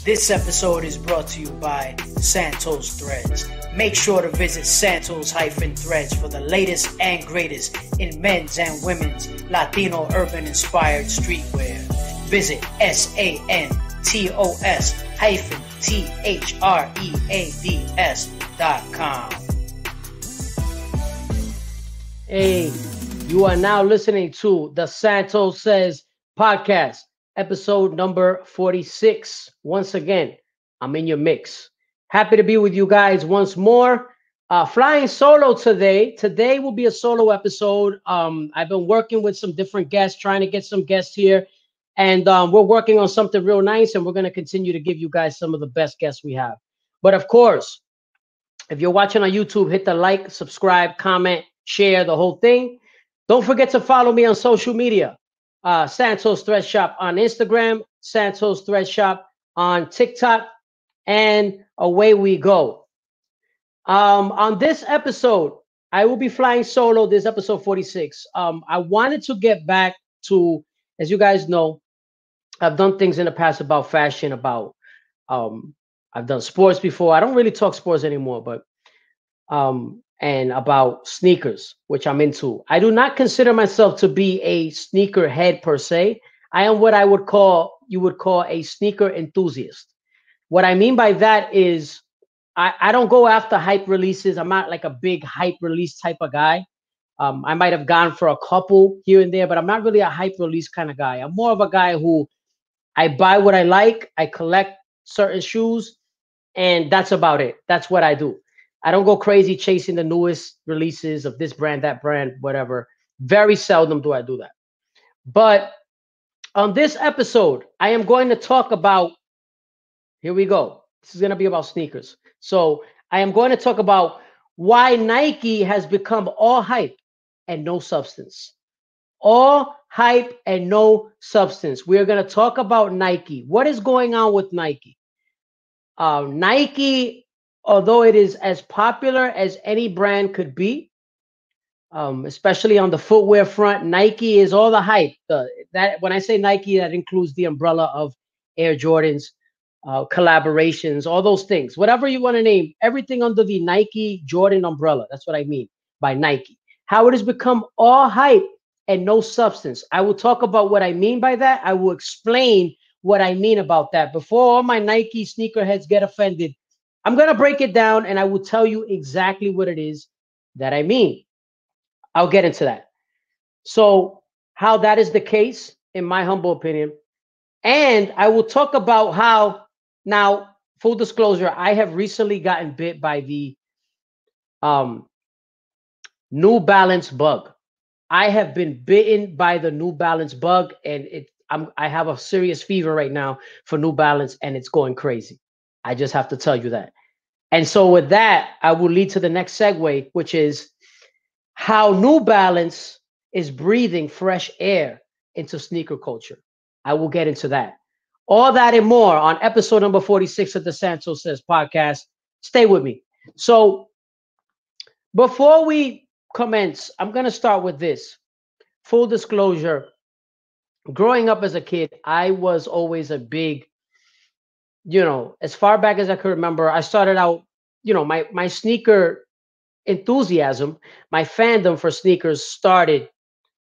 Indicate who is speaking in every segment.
Speaker 1: This episode is brought to you by Santos Threads. Make sure to visit Santos-Threads for the latest and greatest in men's and women's Latino urban-inspired streetwear. Visit SANTOS-THREADS.com.
Speaker 2: Hey, you are now listening to the Santos Says podcast, episode number 46. Once again, I'm in your mix. Happy to be with you guys once more. Flying solo today. Today will be a solo episode. I've been working with some different guests, trying to get some guests here. And we're working on something real nice, and we're going to continue to give you guys some of the best guests we have. But of course, if you're watching on YouTube, hit the like, subscribe, comment, share the whole thing. Don't forget to follow me on social media. Santos Thread Shop on Instagram, Santos Thread Shop on TikTok, and away we go. On this episode, I will be flying solo. This episode 46. I wanted to get back to, as you guys know, I've done things in the past about fashion, about I've done sports before. I don't really talk sports anymore, but and about sneakers, which I'm into. I do not consider myself to be a sneaker head per se. I am what you would call a sneaker enthusiast. What I mean by that is I don't go after hype releases. I'm not like a big hype release type of guy. I might have gone for a couple here and there, but I'm not really a hype release kind of guy. I'm more of a guy who I buy what I like. I collect certain shoes, and that's about it. That's what I do. I don't go crazy chasing the newest releases of this brand, that brand, whatever. Very seldom do I do that. But on this episode, I am going to talk about, here we go. This is going to be about sneakers. So I am going to talk about why Nike has become all hype and no substance. All hype and no substance. We are going to talk about Nike. What is going on with Nike? Nike, although it is as popular as any brand could be, especially on the footwear front, Nike is all the hype. That when I say Nike, that includes the umbrella of Air Jordans, collaborations, all those things. Whatever you want to name, everything under the Nike Jordan umbrella. That's what I mean by Nike. How it has become all hype and no substance. I will talk about what I mean by that. I will explain what I mean about that. Before all my Nike sneakerheads get offended, I'm going to break it down and I will tell you exactly what it is that I mean. I'll get into that. So how that is the case, in my humble opinion. And I will talk about how, now, full disclosure, I have recently gotten bit by the New Balance bug. I have been bitten by the New Balance bug, and I have a serious fever right now for New Balance, and it's going crazy. I just have to tell you that. And so with that, I will lead to the next segue, which is how New Balance is breathing fresh air into sneaker culture. I will get into that. All that and more on episode number 46 of the Santos Says podcast. Stay with me. So before we commence, I'm going to start with this. Full disclosure, growing up as a kid, I was always a big, as far back as I could remember, I started out, my sneaker enthusiasm, my fandom for sneakers started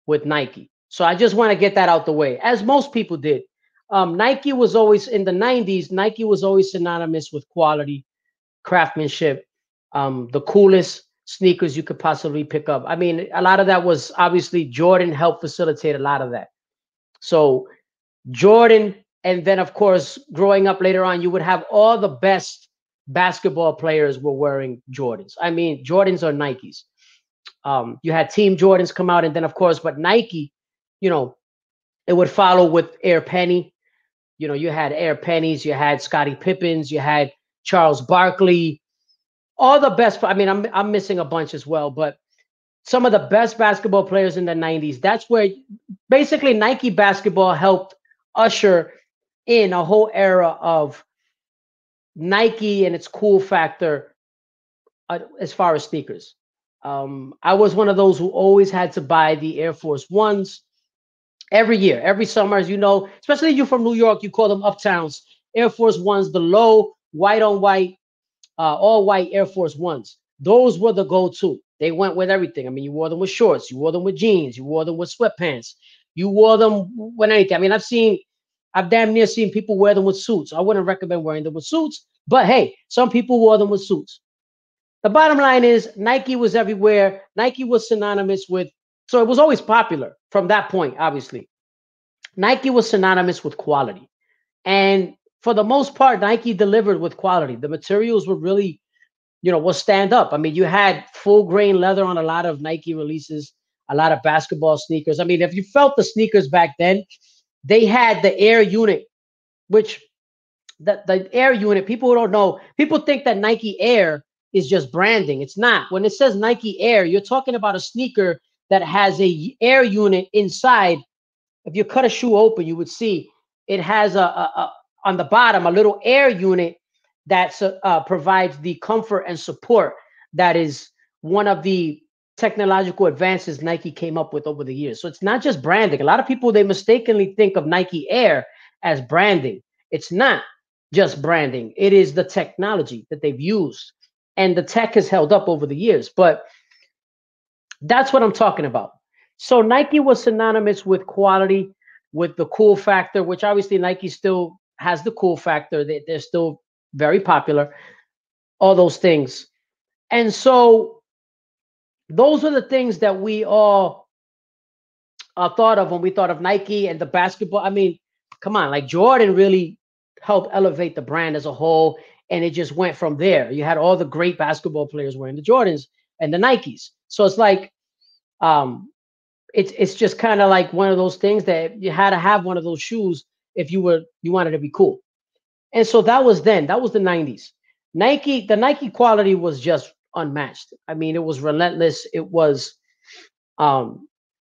Speaker 2: with Nike. So I just want to get that out the way, as most people did. Nike was always, in the 90s, Nike was always synonymous with quality, craftsmanship, the coolest sneakers you could possibly pick up. I mean, a lot of that was obviously Jordan helped facilitate a lot of that. So Jordan, and then of course, growing up later on, you would have all the best basketball players were wearing Jordans. I mean, Jordans are Nikes. You had Team Jordans come out, and then of course, but Nike, it would follow with Air Penny. You had Air Pennies, you had Scottie Pippins, you had Charles Barkley, all the best. I mean, I'm missing a bunch as well, but some of the best basketball players in the 90s. That's where basically Nike basketball helped usher in a whole era of Nike and its cool factor as far as sneakers. I was one of those who always had to buy the Air Force Ones every year, every summer, as you know, especially you from New York, you call them uptowns. Air Force Ones, the low white on white, all white Air Force Ones. Those were the go-to. They went with everything. I mean, you wore them with shorts, you wore them with jeans, you wore them with sweatpants, you wore them with anything. I mean, I've damn near seen people wear them with suits. I wouldn't recommend wearing them with suits, but hey, some people wore them with suits. The bottom line is Nike was everywhere. Nike was synonymous with, so it was always popular from that point, obviously. Nike was synonymous with quality. And for the most part, Nike delivered with quality. The materials were really, was stand up. I mean, you had full grain leather on a lot of Nike releases, a lot of basketball sneakers. I mean, if you felt the sneakers back then, they had the Air unit, which the Air unit, people don't know. People think that Nike Air is just branding. It's not. When it says Nike Air, you're talking about a sneaker that has a Air unit inside. If you cut a shoe open, you would see it has on the bottom a little air unit that provides the comfort and support that is one of the technological advances Nike came up with over the years. So it's not just branding. A lot of people, they mistakenly think of Nike Air as branding. It's not just branding. It is the technology that they've used, and the tech has held up over the years. But that's what I'm talking about. So Nike was synonymous with quality, with the cool factor, which obviously Nike still has the cool factor. They're still very popular, all those things. And so those are the things that we all thought of when we thought of Nike and the basketball. I mean, come on, like Jordan really helped elevate the brand as a whole, and it just went from there. You had all the great basketball players wearing the Jordans and the Nikes. So it's like, it's just kind of like one of those things that you had to have one of those shoes if you wanted to be cool. And so that was then. That was the 90s. The Nike quality was just unmatched. I mean, it was relentless. It was what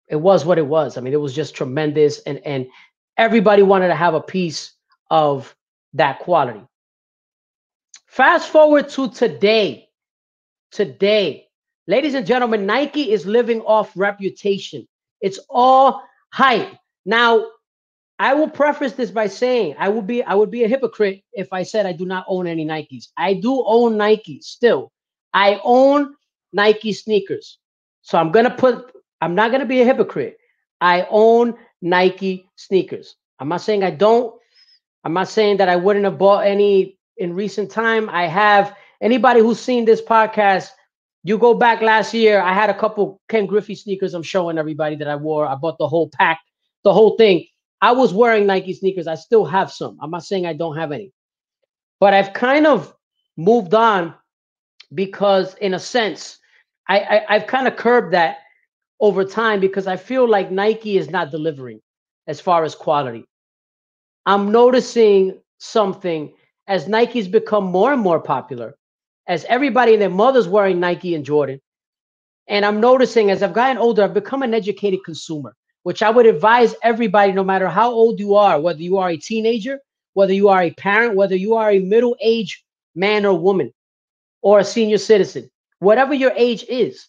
Speaker 2: it was. I mean, it was just tremendous, and everybody wanted to have a piece of that quality. Fast forward to today. Today, ladies and gentlemen, Nike is living off reputation. It's all hype. Now, I will preface this by saying I would be a hypocrite if I said I do not own any Nikes. I do own Nikes still. I own Nike sneakers. So I'm not gonna be a hypocrite. I own Nike sneakers. I'm not saying I don't. I'm not saying that I wouldn't have bought any in recent time. I have. Anybody who's seen this podcast, you go back last year, I had a couple Ken Griffey sneakers I'm showing everybody that I wore. I bought the whole pack, the whole thing. I was wearing Nike sneakers. I still have some. I'm not saying I don't have any. But I've kind of moved on because, in a sense, I've kind of curbed that over time because I feel like Nike is not delivering as far as quality. I'm noticing something as Nike's become more and more popular, as everybody and their mother's wearing Nike and Jordan. And I'm noticing as I've gotten older, I've become an educated consumer, which I would advise everybody, no matter how old you are, whether you are a teenager, whether you are a parent, whether you are a middle-aged man or woman, or a senior citizen, whatever your age is,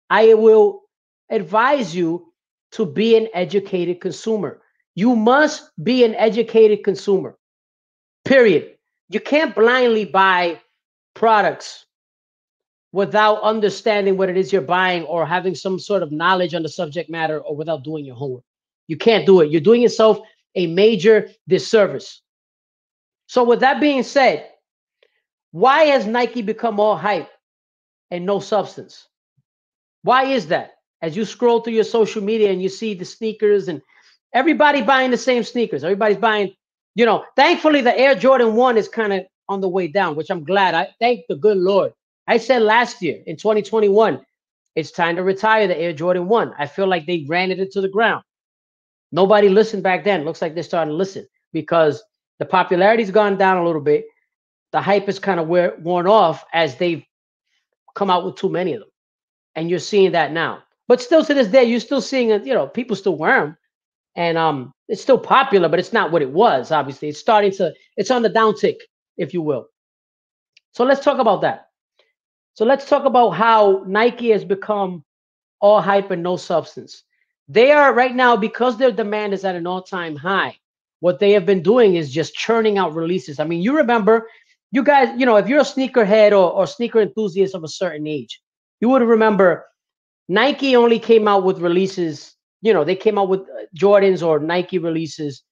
Speaker 2: I will advise you to be an educated consumer. You must be an educated consumer, period. You can't blindly buy products without understanding what it is you're buying or having some sort of knowledge on the subject matter, or without doing your homework. You can't do it. You're doing yourself a major disservice. So with that being said, why has Nike become all hype and no substance? Why is that? As you scroll through your social media and you see the sneakers and everybody buying the same sneakers, everybody's buying, thankfully the Air Jordan 1 is kind of on the way down, which I'm glad. I thank the good Lord. I said last year in 2021, it's time to retire the Air Jordan 1. I feel like they ran it into the ground. Nobody listened back then. Looks like they're starting to listen because the popularity's gone down a little bit. The hype is kind of worn off as they've come out with too many of them. And you're seeing that now. But still to this day, you're still seeing it, people still wear them. And it's still popular, but it's not what it was, obviously. It's on the downtick, if you will. So let's talk about that. So let's talk about how Nike has become all hype and no substance. They are right now, because their demand is at an all-time high, what they have been doing is just churning out releases. I mean, you remember, you guys, if you're a sneakerhead or sneaker enthusiast of a certain age, you would remember Nike only came out with releases. They came out with Jordans or Nike releases.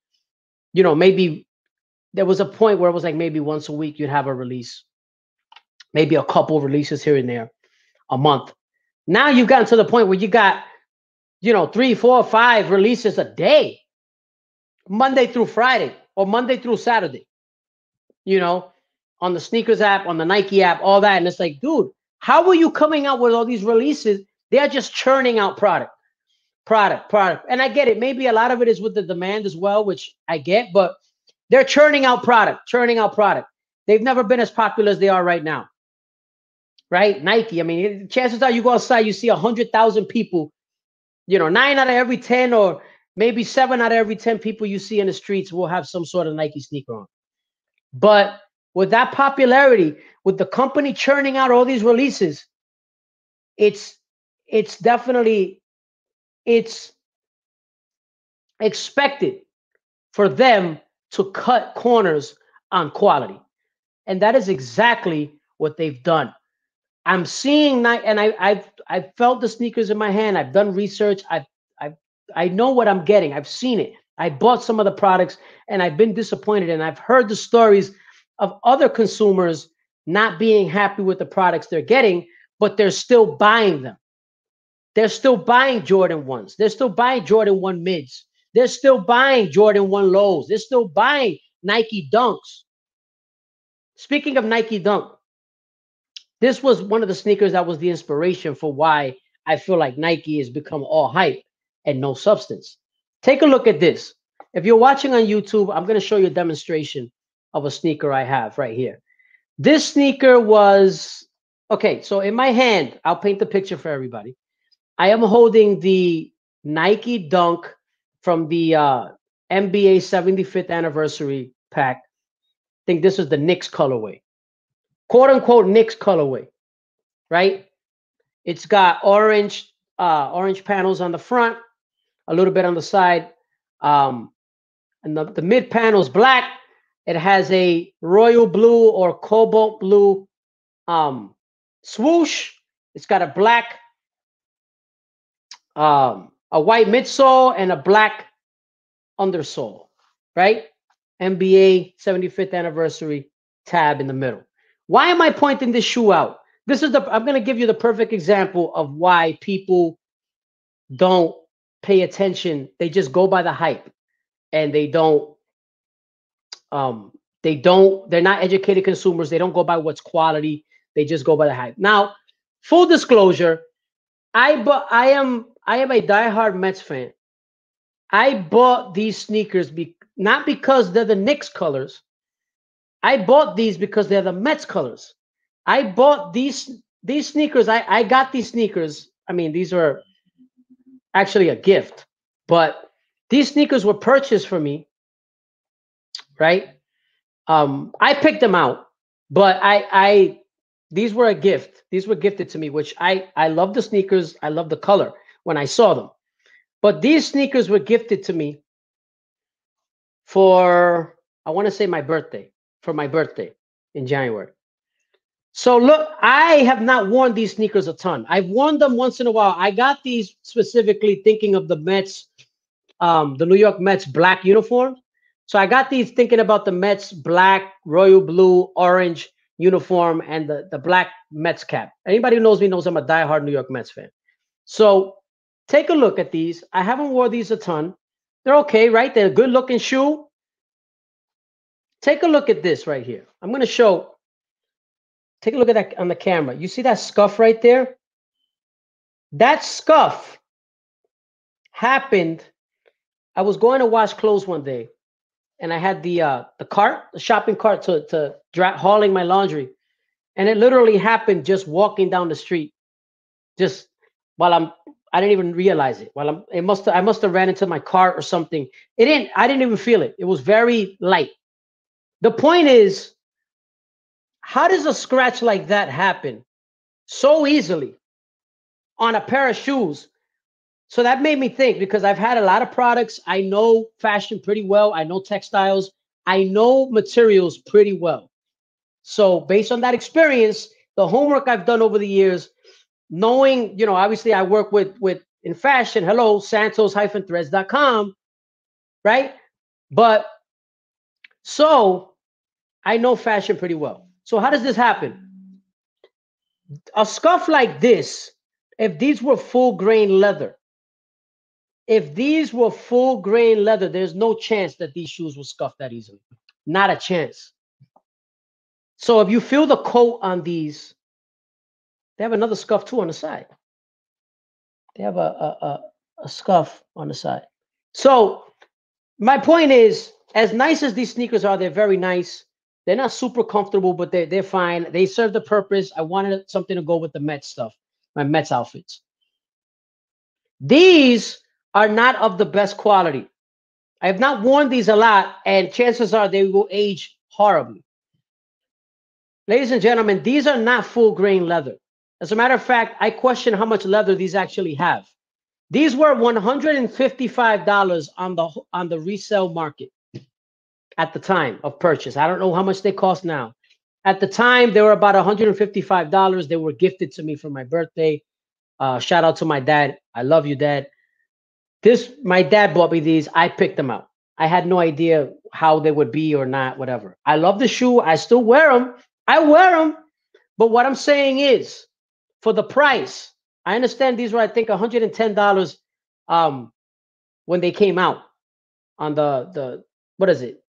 Speaker 2: Maybe there was a point where it was like maybe once a week you'd have a release, maybe a couple releases here and there, a month. Now you've gotten to the point where you got, 3, 4, 5 releases a day, Monday through Friday or Monday through Saturday, on the sneakers app, on the Nike app, all that. And it's like, dude, how are you coming out with all these releases? They are just churning out product. And I get it. Maybe a lot of it is with the demand as well, which I get, but they're churning out product. They've never been as popular as they are right now. Right? Nike. I mean, chances are you go outside, you see 100,000 people, 9 out of every 10 or maybe 7 out of every 10 people you see in the streets will have some sort of Nike sneaker on. But with that popularity, with the company churning out all these releases, it's definitely, it's expected for them to cut corners on quality. And that is exactly what they've done. I'm seeing, and I've felt the sneakers in my hand. I've done research. I know what I'm getting. I've seen it. I bought some of the products and I've been disappointed. And I've heard the stories of other consumers not being happy with the products they're getting, but they're still buying them. They're still buying Jordan 1s. They're still buying Jordan 1 mids. They're still buying Jordan 1 lows. They're still buying Nike Dunks. Speaking of Nike Dunk, this was one of the sneakers that was the inspiration for why I feel like Nike has become all hype and no substance. Take a look at this. If you're watching on YouTube, I'm going to show you a demonstration of a sneaker I have right here. This sneaker was, okay, so in my hand, I'll paint the picture for everybody. I am holding the Nike Dunk from the NBA 75th anniversary pack. I think this is the Knicks colorway, quote unquote Knicks colorway, right? It's got orange panels on the front, a little bit on the side, and the mid panel is black. It has a royal blue or cobalt blue swoosh. It's got a black, a white midsole and a black undersole, right? NBA 75th anniversary tab in the middle. Why am I pointing this shoe out? I'm going to give you the perfect example of why people don't pay attention. They just go by the hype and they're not educated consumers. They don't go by what's quality. They just go by the hype. Now, full disclosure, I am a diehard Mets fan. I bought these sneakers not because they're the Knicks colors. I bought these because they're the Mets colors. I bought these sneakers. I got these sneakers. I mean, these are actually a gift, but these sneakers were purchased for me, right? I picked them out, but these were a gift. These were gifted to me, which I love the sneakers. I love the color when I saw them. But these sneakers were gifted to me for, I want to say for my birthday in January. So look, I have not worn these sneakers a ton. I've worn them once in a while. I got these specifically thinking of the Mets, the New York Mets black uniform. So I got these thinking about the Mets black, royal blue, orange uniform and the black Mets cap. Anybody who knows me knows I'm a diehard New York Mets fan. So take a look at these. I haven't worn these a ton. They're okay, right? They're a good looking shoe. Take a look at this right here. I'm going to show. Take a look at that on the camera. You see that scuff right there? That scuff happened. I was going to wash clothes one day, and I had the shopping cart to hauling my laundry, and it literally happened just walking down the street, just while I didn't even realize it. I must have ran into my car or something. I didn't even feel it. It was very light. The point is, how does a scratch like that happen so easily on a pair of shoes So that made me think, because I've had a lot of products. I know fashion pretty well. I know textiles. I know materials pretty well. So based on that experience, the homework I've done over the years, knowing, obviously I work with in fashion, hello, santos-threads.com, right? But so I know fashion pretty well. So how does this happen? A scuff like this, if these were full grain leather, there's no chance that these shoes will scuff that easily. Not a chance. So if you feel the coat on these, they have another scuff too on the side. They have a scuff on the side. So my point is, as nice as these sneakers are, they're very nice. They're not super comfortable, but they're fine. They serve the purpose. I wanted something to go with the Mets stuff, my Mets outfits. These are not of the best quality. I have not worn these a lot, and chances are they will age horribly. Ladies and gentlemen, these are not full grain leather. As a matter of fact, I question how much leather these actually have. These were $155 on the resale market at the time of purchase. I don't know how much they cost now. At the time, they were about $155. They were gifted to me for my birthday. Shout out to my dad. I love you, Dad. My dad bought me these. I picked them out. I had no idea how they would be or not, whatever. I love the shoe. I still wear them. But what I'm saying is, for the price, I understand these were, I think, $110 when they came out on the what is it?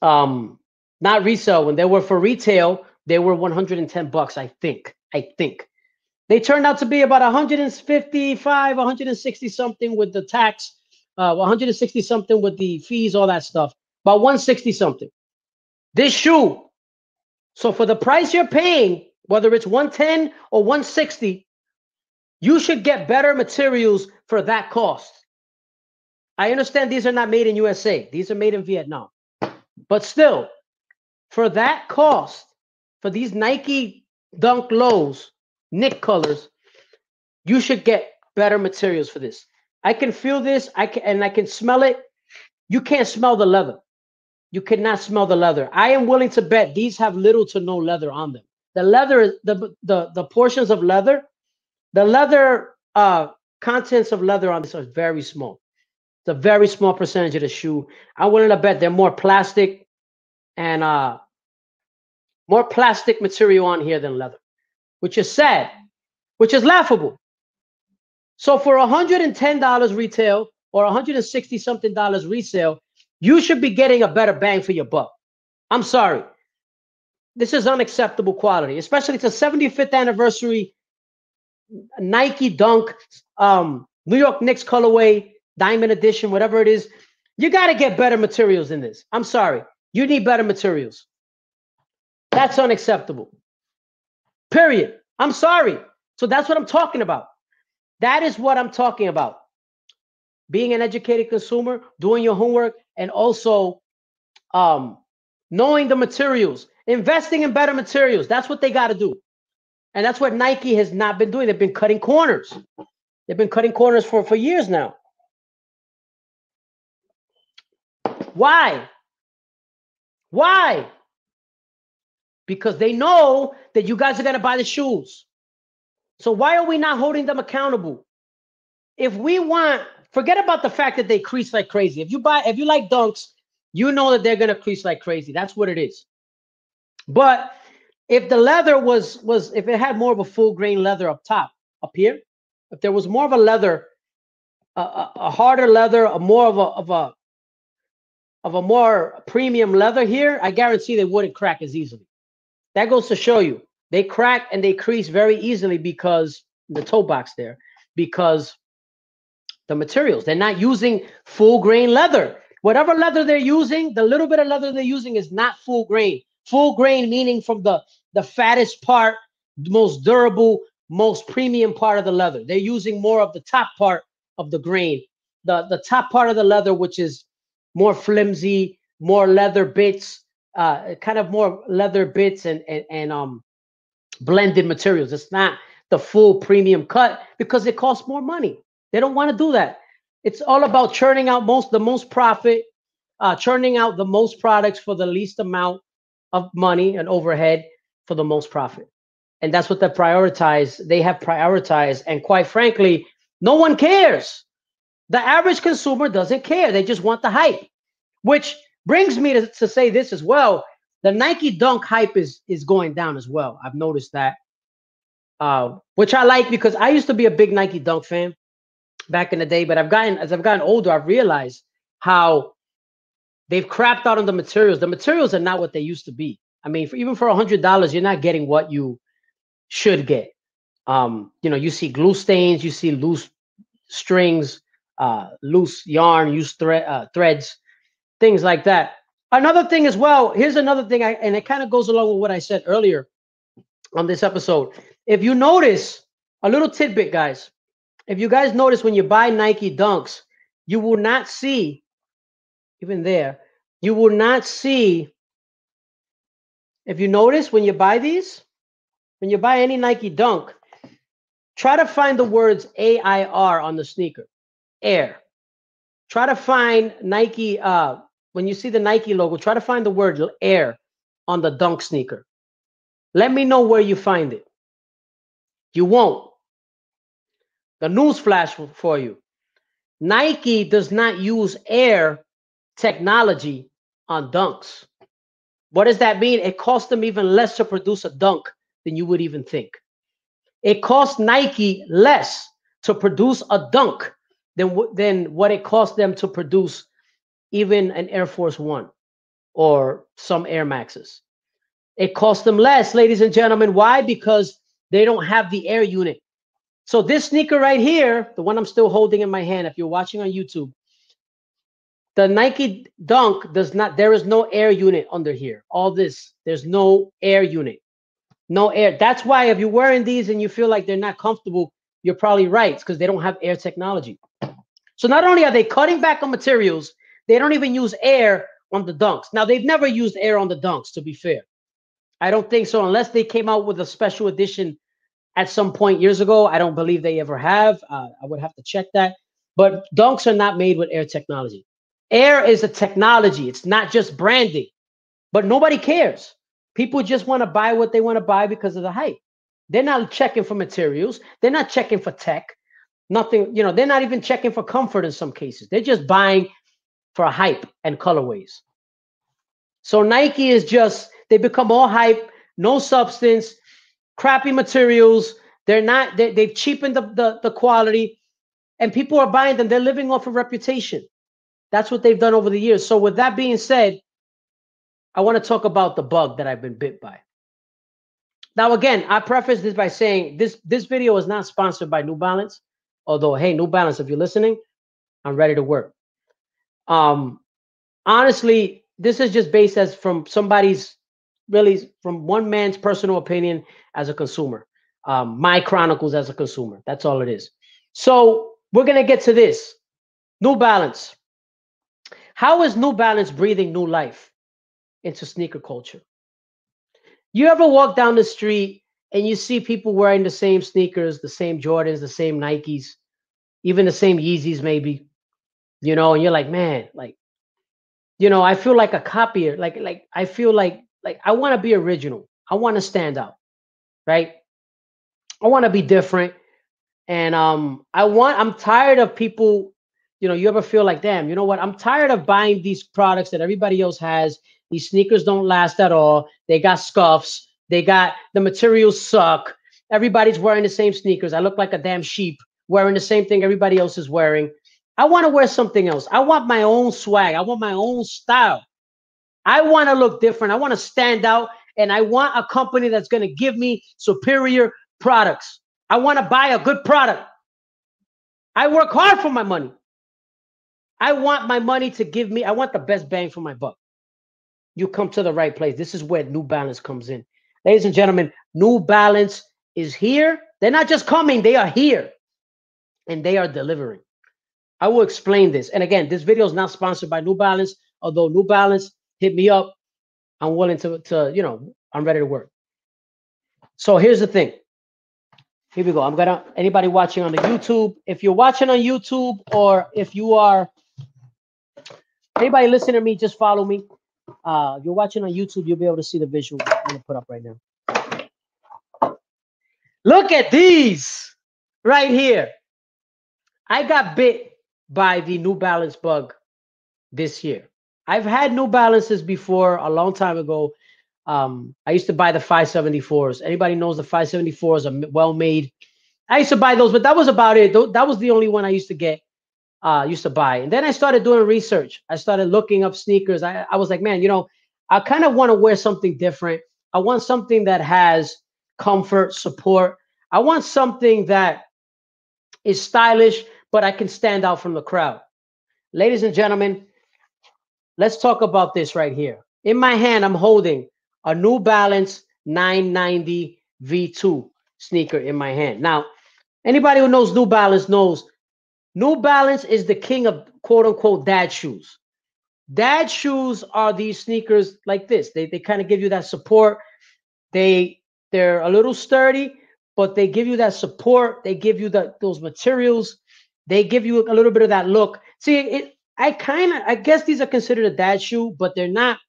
Speaker 2: Not resale. When they were for retail, they were $110, I think. They turned out to be about 155, 160 something with the tax, 160 something with the fees, all that stuff. About 160 something. This shoe. So for the price you're paying, whether it's 110 or 160, you should get better materials for that cost. I understand these are not made in USA. These are made in Vietnam. But still, for that cost, for these Nike Dunk Lows, Nick colors, you should get better materials for this. I can feel this, I can smell it. You can't smell the leather. You cannot smell the leather. I am willing to bet these have little to no leather on them. The leather, the portions of leather, the leather contents of leather on this are very small. It's a very small percentage of the shoe. I'm willing to bet they're more plastic and more plastic material on here than leather, which is sad, which is laughable. So for $110 retail or $160 something resale, you should be getting a better bang for your buck. I'm sorry. This is unacceptable quality, especially it's a 75th anniversary Nike Dunk, New York Knicks colorway, diamond edition, whatever it is. You got to get better materials than this. I'm sorry. You need better materials. That's unacceptable. Period. I'm sorry. So that's what I'm talking about. That is what I'm talking about. Being an educated consumer, doing your homework, and also knowing the materials, investing in better materials. That's what they got to do. And that's what Nike has not been doing. They've been cutting corners. They've been cutting corners for years now. Why? Why? Because they know that you guys are going to buy the shoes. So why are we not holding them accountable? If we want, forget about the fact that they crease like crazy. If you like Dunks, you know that they're going to crease like crazy. That's what it is. But if the leather if it had more of a full grain leather up top, up here, if there was more of a leather, a harder leather, a more of a more premium leather here, I guarantee they wouldn't crack as easily. That goes to show you they crack and they crease very easily because the toe box there, because the materials, they're not using full grain leather. Whatever leather they're using, the little bit of leather they're using is not full grain. Full grain meaning from the fattest part, the most durable, most premium part of the leather. They're using more of the top part of the grain, the top part of the leather, which is more flimsy, more leather bits, kind of more leather bits and blended materials. It's not the full premium cut because it costs more money. They don't want to do that. It's all about churning out the most profit, churning out the most products for the least amount of money and overhead for the most profit. And that's what they prioritize. They have prioritized. And quite frankly, no one cares. The average consumer doesn't care. They just want the hype, which brings me to say this as well. The Nike Dunk hype is going down as well. I've noticed that, which I like because I used to be a big Nike Dunk fan back in the day. But as I've gotten older, I've realized how they've crapped out on the materials. The materials are not what they used to be. I mean, even for $100, you're not getting what you should get. You see glue stains, you see loose strings, loose yarn, loose threads, things like that. Another thing as well, here's another thing, and it kind of goes along with what I said earlier on this episode. If you notice, a little tidbit, guys, if you guys notice when you buy Nike Dunks, you will not see, even there, you will not see, if you notice when you buy these, when you buy any Nike Dunk, try to find the words AIR on the sneaker, Air. Try to find Nike, when you see the Nike logo, try to find the word Air on the Dunk sneaker. Let me know where you find it. You won't. The news flash for you. Nike does not use Air technology on Dunks. What does that mean? It costs them even less to produce a Dunk than you would even think. It costs Nike less to produce a Dunk than what it costs them to produce even an Air Force One or some Air Maxes. It costs them less, ladies and gentlemen. Why? Because they don't have the Air unit. So this sneaker right here, the one I'm still holding in my hand, if you're watching on YouTube, the Nike Dunk does not, there is no Air unit under here. All this, there's no Air unit. No Air. That's why if you're wearing these and you feel like they're not comfortable, you're probably right. It's because they don't have Air technology. So not only are they cutting back on materials, they don't even use Air on the Dunks. Now, they've never used Air on the Dunks, to be fair. I don't think so, unless they came out with a special edition at some point years ago. I don't believe they ever have. I would have to check that. But Dunks are not made with Air technology. Air is a technology. It's not just branding. But nobody cares. People just want to buy what they want to buy because of the hype. They're not checking for materials. They're not checking for tech. Nothing, they're not even checking for comfort in some cases. They're just buying for hype and colorways. So Nike is just, they become all hype, no substance, crappy materials. They've cheapened the quality, and people are buying them. They're living off of reputation. That's what they've done over the years. So with that being said, I want to talk about the bug that I've been bit by. Now, again, I preface this by saying this video is not sponsored by New Balance. Although, hey, New Balance, if you're listening, I'm ready to work. Honestly, this is just based from one man's personal opinion as a consumer. My chronicles as a consumer. That's all it is. So we're going to get to this. New Balance. How is New Balance breathing new life into sneaker culture? You ever walk down the street and you see people wearing the same sneakers, the same Jordans, the same Nikes, even the same Yeezys maybe, and you're like, man, I feel like a copier. I feel like I want to be original. I want to stand out, right? I want to be different. And I'm tired of people, you ever feel like, damn, you know what? I'm tired of buying these products that everybody else has. These sneakers don't last at all. They got scuffs. The materials suck. Everybody's wearing the same sneakers. I look like a damn sheep wearing the same thing everybody else is wearing. I want to wear something else. I want my own swag. I want my own style. I want to look different. I want to stand out. And I want a company that's going to give me superior products. I want to buy a good product. I work hard for my money. I want my money to give me, I want the best bang for my buck. You come to the right place. This is where New Balance comes in. Ladies and gentlemen, New Balance is here. They're not just coming, they are here. And they are delivering. I will explain this. And again, this video is not sponsored by New Balance, although New Balance, hit me up. I'm willing to I'm ready to work. So here's the thing. Here we go. I'm gonna anybody watching on the YouTube. If you're watching on YouTube, or if you are anybody listening to me, just follow me. If you're watching on YouTube, you'll be able to see the visual I'm gonna put up right now. Look at these right here. I got bit by the New Balance bug this year. I've had New Balances before a long time ago. I used to buy the 574s. Anybody knows the 574s are well made. I used to buy those, but that was about it. That was the only one I used to get, used to buy. And then I started doing research. I started looking up sneakers. I was like, man, you know, I kind of want to wear something different. I want something that has comfort, support. I want something that is stylish, but I can stand out from the crowd. Ladies and gentlemen, let's talk about this right here. In my hand, I'm holding a New Balance 990 V2 sneaker in my hand. Now, anybody who knows New Balance knows New Balance is the king of quote unquote dad shoes. Dad shoes are these sneakers like this. They kind of give you that support. They're a little sturdy, but they give you that support. They give you those materials. They give you a little bit of that look. See, I guess these are considered a dad shoe, but they're not.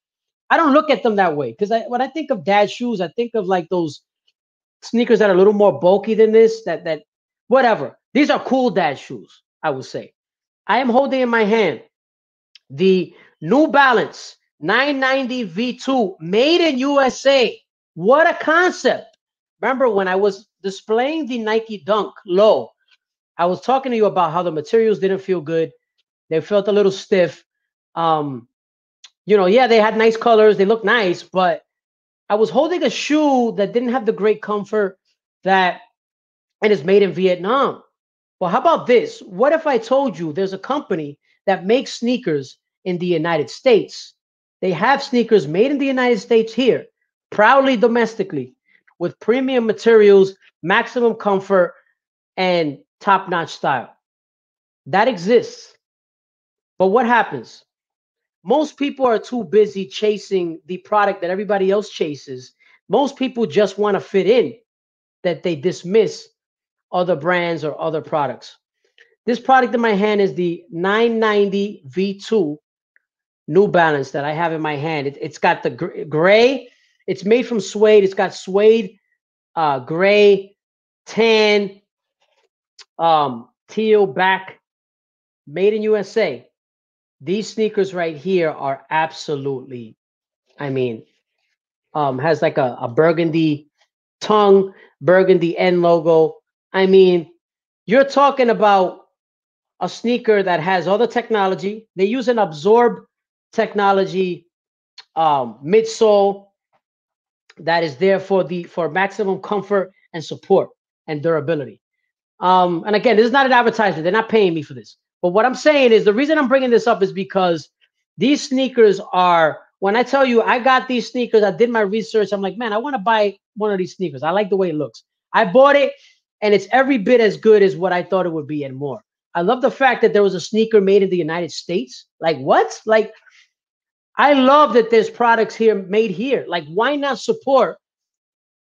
Speaker 2: I don't look at them that way because when I think of dad shoes, I think of like those sneakers that are a little more bulky than this. That whatever. These are cool dad shoes, I would say. I am holding in my hand the New Balance 990 V2 made in USA. What a concept. Remember when I was displaying the Nike Dunk Low, I was talking to you about how the materials didn't feel good. They felt a little stiff. You know, yeah, they had nice colors. They looked nice, but I was holding a shoe that didn't have the great comfort and is made in Vietnam. Well, how about this? What if I told you there's a company that makes sneakers in the United States? They have sneakers made in the United States here, proudly domestically, with premium materials, maximum comfort, and top-notch style. That exists. But what happens? Most people are too busy chasing the product that everybody else chases. Most people just want to fit in, that they dismiss other brands or other products. This product in my hand is the 990 V2 New Balance that I have in my hand. It's got the gray. It's made from suede. It's got suede, gray, tan, teal back, made in USA. These sneakers right here are absolutely, I mean, has like a burgundy tongue, burgundy end logo. I mean, you're talking about a sneaker that has all the technology. They use an absorb technology midsole that is there for maximum comfort and support and durability. And again, this is not an advertisement. They're not paying me for this. But what I'm saying is the reason I'm bringing this up is because these sneakers are, when I tell you I got these sneakers, I did my research. I'm like, man, I want to buy one of these sneakers. I like the way it looks. I bought it and it's every bit as good as what I thought it would be and more. I love the fact that there was a sneaker made in the United States. Like what? Like, I love that there's products here made here. Like, why not support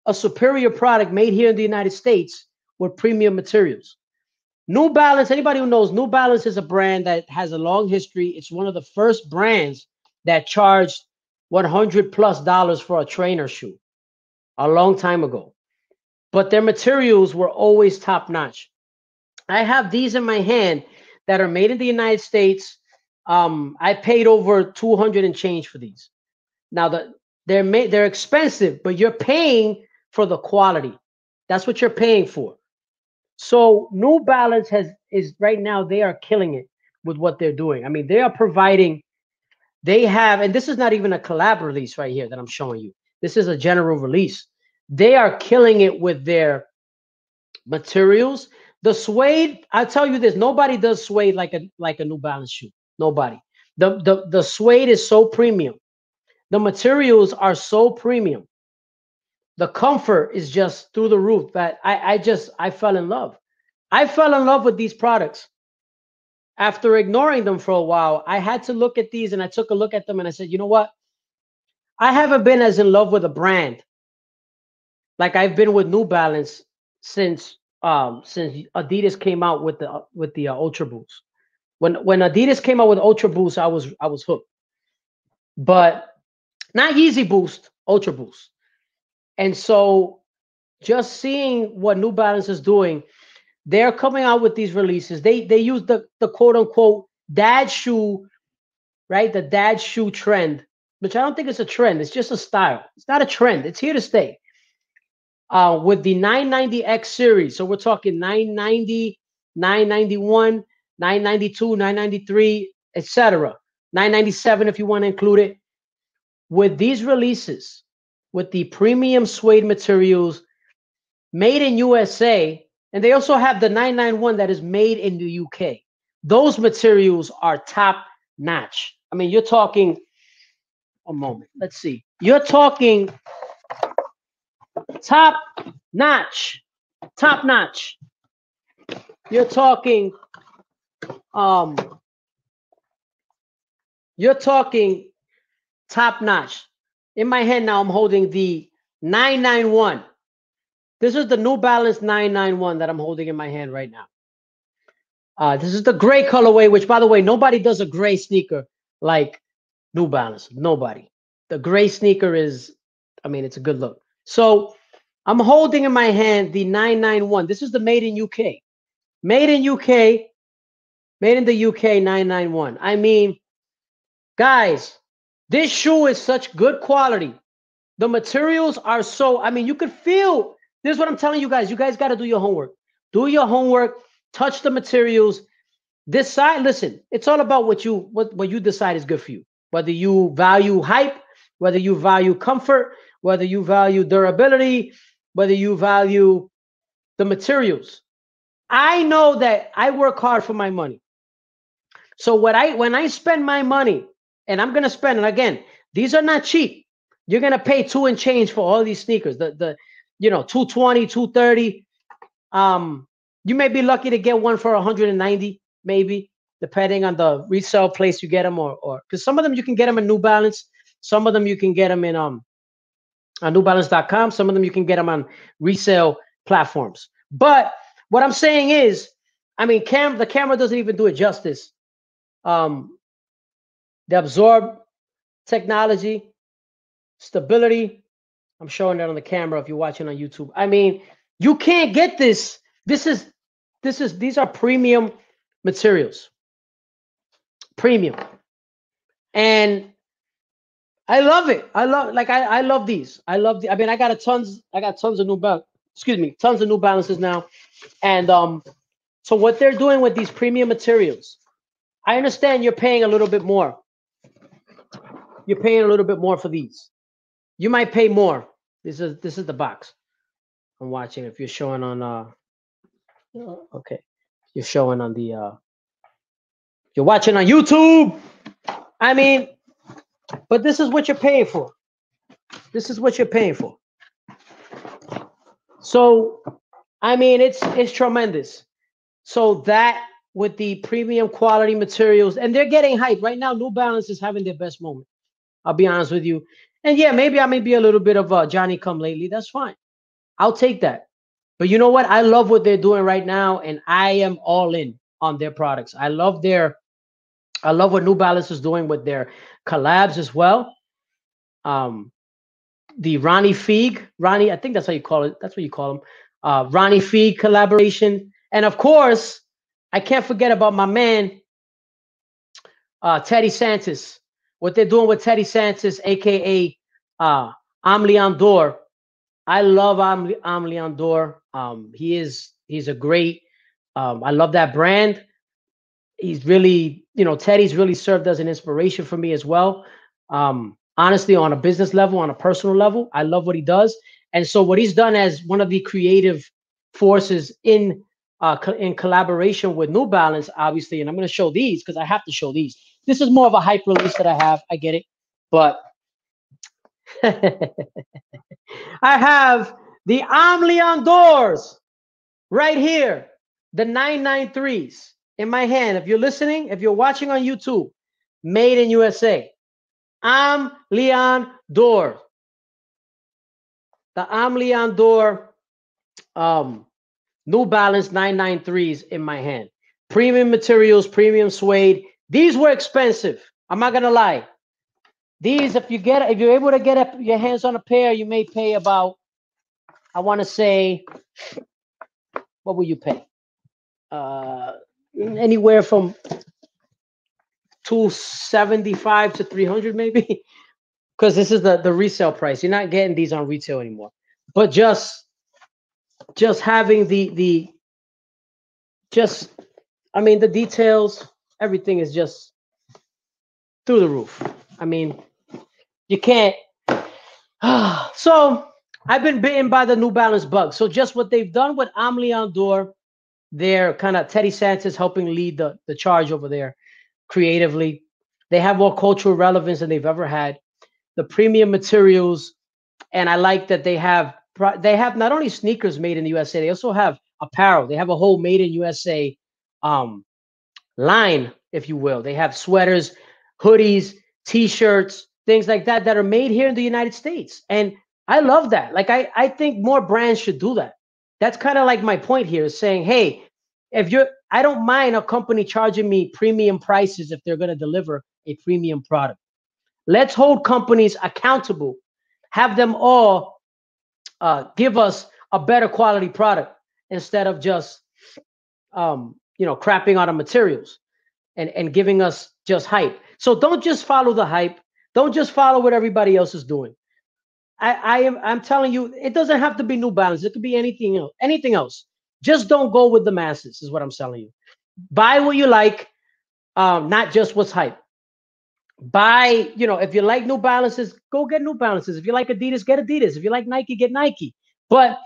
Speaker 2: a superior product made here in the United States with premium materials? New Balance, anybody who knows, New Balance is a brand that has a long history. It's one of the first brands that charged $100+ for a trainer shoe a long time ago. But their materials were always top notch. I have these in my hand that are made in the United States. I paid over 200 and change for these. Now they're expensive, but you're paying for the quality. That's what you're paying for. So New Balance is right now, they are killing it with what they're doing. I mean, they are providing, they have, and this is not even a collab release right here that I'm showing you. This is a general release. They are killing it with their materials. The suede, I'll tell you this, nobody does suede like a New Balance shoe. Nobody. The suede is so premium. The materials are so premium. The comfort is just through the roof that I fell in love. I fell in love with these products. After ignoring them for a while, I had to look at these and I took a look at them and I said, you know what? I haven't been as in love with a brand like I've been with New Balance since since Adidas came out with the Ultra Boost. When Adidas came out with Ultra Boost, I was hooked. But not Yeezy Boost, Ultra Boost. And so just seeing what New Balance is doing, they're coming out with these releases. They use the quote unquote dad shoe, right? The dad shoe trend, which I don't think it's a trend. It's just a style. It's not a trend. It's here to stay. With the 990X series. So we're talking 990, 991, 992, 993, etc. 997 if you want to include it. With these releases, with the premium suede materials made in USA, and they also have the 991 that is made in the UK. Those materials are top notch. I mean, you're talking, a moment, let's see. You're talking top notch. Top notch. You're talking top notch. In my hand now, I'm holding the 991. This is the New Balance 991 that I'm holding in my hand right now. This is the gray colorway, which, by the way, nobody does a gray sneaker like New Balance. Nobody. The gray sneaker is, I mean, it's a good look. So I'm holding in my hand the 991. This is the made in UK. Made in UK. Made in the UK 991. I mean, guys, this shoe is such good quality. The materials are so, I mean, you could feel, this is what I'm telling you guys. You guys got to do your homework. Do your homework. Touch the materials. Decide, listen, it's all about what you decide is good for you. Whether you value hype, whether you value comfort, whether you value durability, whether you value the materials. I know that I work hard for my money. So when I spend my money, and I'm gonna spend, and again, these are not cheap. You're gonna pay $2 and change for all these sneakers. The 220, 230. You may be lucky to get one for 190, maybe, depending on the resale place you get them, or because some of them you can get them in New Balance, some of them you can get them in on newbalance.com, some of them you can get them on resale platforms. But what I'm saying is, I mean, the camera doesn't even do it justice. The absorb technology, stability. I'm showing that on the camera if you're watching on YouTube. I mean, you can't get this. These are premium materials. Premium. And I love it. I love these. I mean, I got tons of tons of New Balances now. And so what they're doing with these premium materials, I understand you're paying a little bit more. You're paying a little bit more for these. You might pay more. This is the box. I'm watching. If you're showing on okay. You're showing on the you're watching on YouTube. I mean, but this is what you're paying for. This is what you're paying for. So, I mean, it's tremendous. So that with the premium quality materials, and they're getting hype right now. New Balance is having their best moment. I'll be honest with you. And yeah, maybe I may be a little bit of Johnny come lately. That's fine. I'll take that. But you know what? I love what they're doing right now, and I am all in on their products. I love what New Balance is doing with their collabs as well. The Ronnie Feig, I think that's how you call it. That's what you call them. Ronnie Feig collaboration. And of course, I can't forget about my man, Teddy Santos. What they're doing with Teddy Santos, aka Amlian Dor. I love Amlian Dor. He's a great. I love that brand. He's really, Teddy's really served as an inspiration for me as well. Honestly, on a business level, on a personal level, I love what he does. And so what he's done as one of the creative forces in collaboration with New Balance, obviously, and I'm going to show these because I have to show these. This is more of a hype release that I have. I get it. But I have the Amlian Doors right here, the 993s in my hand. If you're listening, if you're watching on YouTube, made in USA. Amlian Dor. The Amlian Dor New Balance 993s in my hand. Premium materials, premium suede. These were expensive. I'm not gonna lie. These, if you're able to get your hands on a pair, you may pay about, I want to say, what will you pay? Anywhere from 275 to 300, maybe, because this is the resale price. You're not getting these on retail anymore. But just having the I mean, the details, everything is just through the roof. I mean, you can't. So I've been bitten by the New Balance bug. So just what they've done with Amelie Ondor, they're kind of Teddy Santis helping lead the charge over there creatively. They have more cultural relevance than they've ever had. The premium materials, and I like that they have not only sneakers made in the USA, they also have apparel. They have a whole made in USA line, if you will. They have sweaters, hoodies, t-shirts, things like that are made here in the United States. And I love that. Like I think more brands should do that. That's kind of like my point here, is saying, hey, I don't mind a company charging me premium prices if they're going to deliver a premium product. Let's hold companies accountable, have them all give us a better quality product instead of just crapping on the materials and giving us just hype. So don't just follow the hype. Don't just follow what everybody else is doing. I'm telling you, it doesn't have to be New Balance. It could be anything else. Anything else. Just don't go with the masses, is what I'm telling you. Buy what you like, not just what's hype. Buy, if you like New Balances, go get New Balances. If you like Adidas, get Adidas. If you like Nike, get Nike. But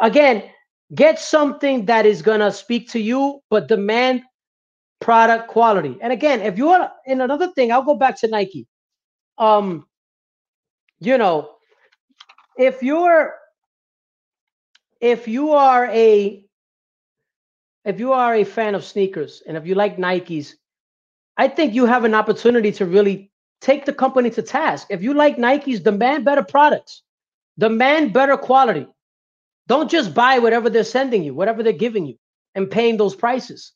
Speaker 2: again, get something that is gonna speak to you, but demand product quality. And again, if you are in another thing, I'll go back to Nike. If you are a fan of sneakers and if you like Nikes, I think you have an opportunity to really take the company to task. If you like Nikes, demand better products, demand better quality. Don't just buy whatever they're sending you, whatever they're giving you, and paying those prices.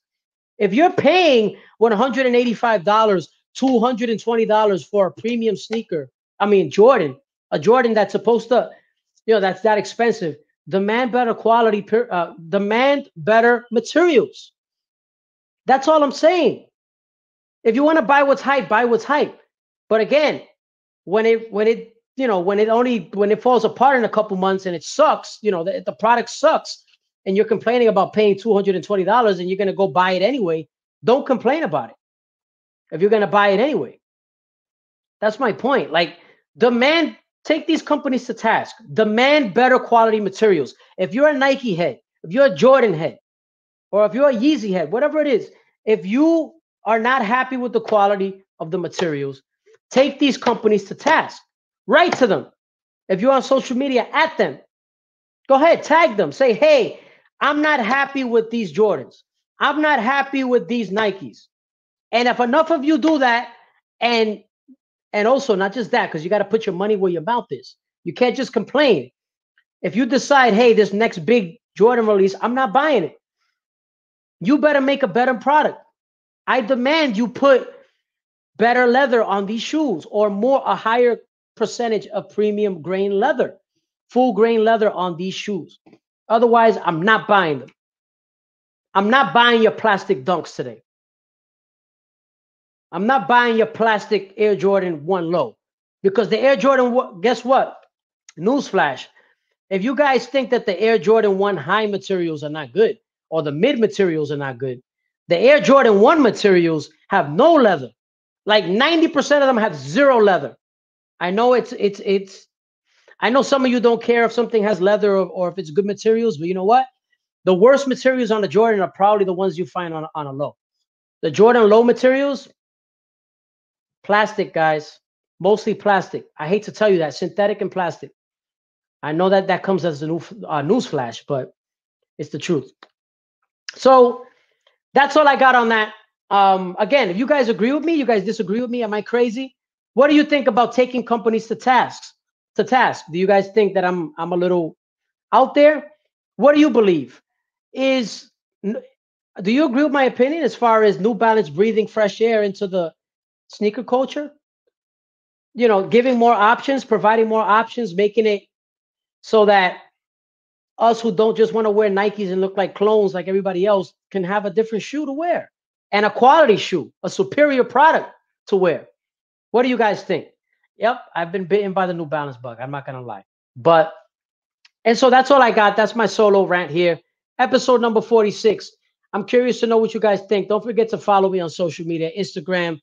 Speaker 2: If you're paying $185, $220 for a premium sneaker, I mean a Jordan that's supposed to, that's that expensive, demand better quality, demand better materials. That's all I'm saying. If you want to buy what's hype, buy what's hype. But again, when it falls apart in a couple months and it sucks, the product sucks, and you're complaining about paying $220 and you're going to go buy it anyway, don't complain about it. If you're going to buy it anyway, that's my point. Like, take these companies to task. Demand better quality materials. If you're a Nike head, if you're a Jordan head, or if you're a Yeezy head, whatever it is, if you are not happy with the quality of the materials, take these companies to task. Write to them. If you're on social media, at them. Go ahead, tag them. Say, hey, I'm not happy with these Jordans. I'm not happy with these Nikes. And if enough of you do that, and also not just that, because you got to put your money where your mouth is. You can't just complain. If you decide, hey, this next big Jordan release, I'm not buying it, you better make a better product. I demand you put better leather on these shoes, or a higher percentage of premium grain leather, full grain leather on these shoes. Otherwise, I'm not buying them. I'm not buying your plastic Dunks today. I'm not buying your plastic Air Jordan 1 Low, because the Air Jordan, guess what? Newsflash. If you guys think that the Air Jordan 1 high materials are not good, or the mid materials are not good, the Air Jordan 1 materials have no leather. Like 90% of them have zero leather. I know I know some of you don't care if something has leather or if it's good materials, but you know what? The worst materials on the Jordan are probably the ones you find on a low. The Jordan low materials, plastic, guys, mostly plastic. I hate to tell you that, synthetic and plastic. I know that comes as a news flash, but it's the truth. So that's all I got on that. Again, if you guys agree with me, you guys disagree with me, am I crazy? What do you think about taking companies to task? Do you guys think that I'm a little out there? What do you believe? is, do you agree with my opinion as far as New Balance breathing fresh air into the sneaker culture? You know, giving more options, providing more options, making it so that us who don't just want to wear Nikes and look like clones like everybody else can have a different shoe to wear and a quality shoe, a superior product to wear. What do you guys think? Yep, I've been bitten by the New Balance bug. I'm not going to lie. And so that's all I got. That's my solo rant here. Episode number 46. I'm curious to know what you guys think. Don't forget to follow me on social media, Instagram,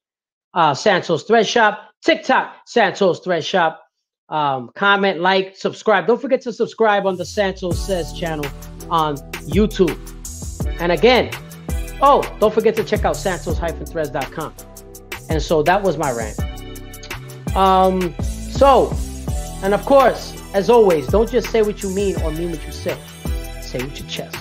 Speaker 2: Santos Thread Shop, TikTok, Santos Thread Shop. Comment, like, subscribe. Don't forget to subscribe on the Santos Says channel on YouTube. And again, don't forget to check out santos-threads.com. And so that was my rant. And of course, as always, don't just say what you mean or mean what you say. Say with your chest.